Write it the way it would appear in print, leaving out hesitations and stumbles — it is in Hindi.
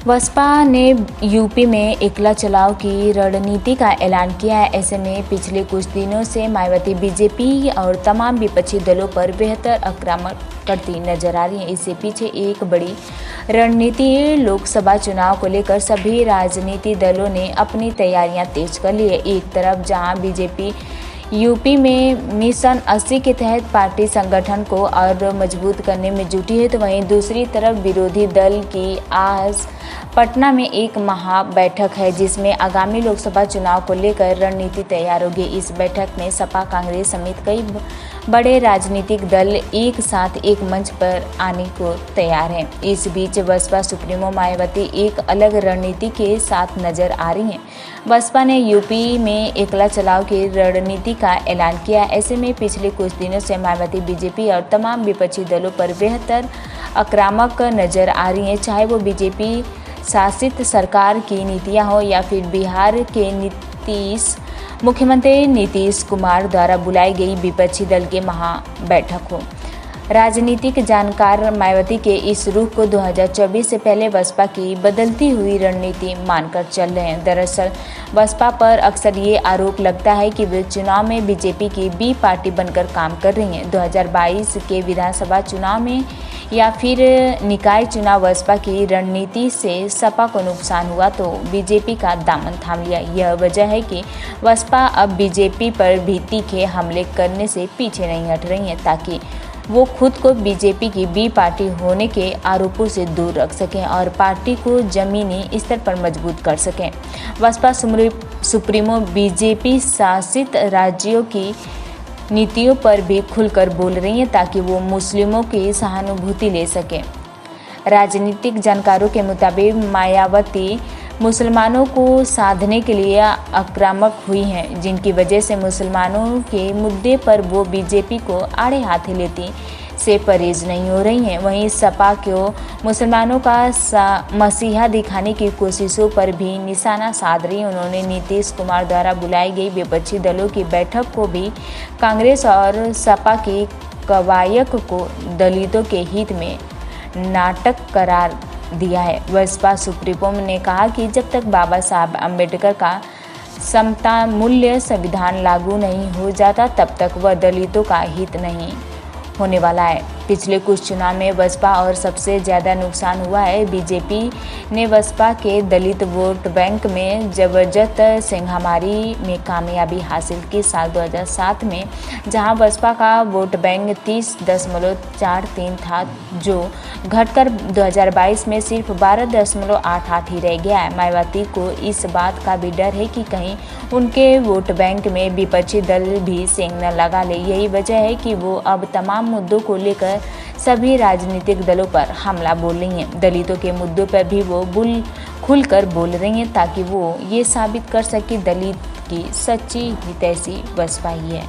बसपा ने यूपी में एकला चुनाव की रणनीति का ऐलान किया है। ऐसे में पिछले कुछ दिनों से मायावती बीजेपी और तमाम विपक्षी दलों पर बेहतर आक्रामक करती नजर आ रही है। इससे पीछे एक बड़ी रणनीति लोकसभा चुनाव को लेकर सभी राजनीतिक दलों ने अपनी तैयारियां तेज कर ली है। एक तरफ जहां बीजेपी यूपी में मिशन 80 के तहत पार्टी संगठन को और मजबूत करने में जुटी है, तो वहीं दूसरी तरफ विरोधी दल की आज पटना में एक महा बैठक है, जिसमें आगामी लोकसभा चुनाव को लेकर रणनीति तैयार होगी। इस बैठक में सपा, कांग्रेस समेत कई बड़े राजनीतिक दल एक साथ एक मंच पर आने को तैयार हैं। इस बीच बसपा सुप्रीमो मायावती एक अलग रणनीति के साथ नजर आ रही हैं। बसपा ने यूपी में एकला चुनाव की रणनीति का ऐलान किया। ऐसे में पिछले कुछ दिनों से मायावती बीजेपी और तमाम विपक्षी दलों पर बेहतर आक्रामक नजर आ रही हैं, चाहे वो बीजेपी शासित सरकार की नीतियां हो या फिर बिहार के मुख्यमंत्री नीतीश कुमार द्वारा बुलाई गई विपक्षी दल के महा बैठक हो। राजनीतिक जानकार मायावती के इस रुख को 2024 से पहले बसपा की बदलती हुई रणनीति मानकर चल रहे हैं। दरअसल बसपा पर अक्सर ये आरोप लगता है कि वे चुनाव में बीजेपी की बी पार्टी बनकर काम कर रही हैं। 2022 के विधानसभा चुनाव में या फिर निकाय चुनाव बसपा की रणनीति से सपा को नुकसान हुआ तो बीजेपी का दामन थाम लिया। यह वजह है कि बसपा अब बीजेपी पर भी तीखे हमले करने से पीछे नहीं हट रही है, ताकि वो खुद को बीजेपी की बी पार्टी होने के आरोपों से दूर रख सकें और पार्टी को जमीनी स्तर पर मजबूत कर सकें। बसपा सुप्रीमो बीजेपी शासित राज्यों की नीतियों पर भी खुलकर बोल रही हैं, ताकि वो मुस्लिमों की सहानुभूति ले सकें। राजनीतिक जानकारों के मुताबिक मायावती मुसलमानों को साधने के लिए आक्रामक हुई हैं, जिनकी वजह से मुसलमानों के मुद्दे पर वो बीजेपी को आड़े हाथे लेती से परहेज नहीं हो रही हैं। वहीं सपा को मुसलमानों का मसीहा दिखाने की कोशिशों पर भी निशाना साध रही। उन्होंने नीतीश कुमार द्वारा बुलाई गई विपक्षी दलों की बैठक को भी कांग्रेस और सपा की कवायद को दलितों के हित में नाटक करार दिया है। बसपा सुप्रीमो ने कहा कि जब तक बाबा साहब अम्बेडकर का समता मूल्य संविधान लागू नहीं हो जाता, तब तक वह दलितों का हित नहीं होने वाला है। पिछले कुछ चुनाव में बसपा और सबसे ज़्यादा नुकसान हुआ है। बीजेपी ने बसपा के दलित वोट बैंक में जबरदस्त सिंहमारी में कामयाबी हासिल की। साल 2007 में जहां बसपा का वोट बैंक 30.43 था, जो घटकर 2022 में सिर्फ 12.88 ही रह गया है। मायावती को इस बात का भी डर है कि कहीं उनके वोट बैंक में विपक्षी दल भी सेंध न लगा ले। यही वजह है कि वो अब तमाम मुद्दों को लेकर सभी राजनीतिक दलों पर हमला बोल रही हैं। दलितों के मुद्दों पर भी वो खुलकर बोल रही हैं, ताकि वो ये साबित कर सके दलित की सच्ची हितैषी बसपा ही है।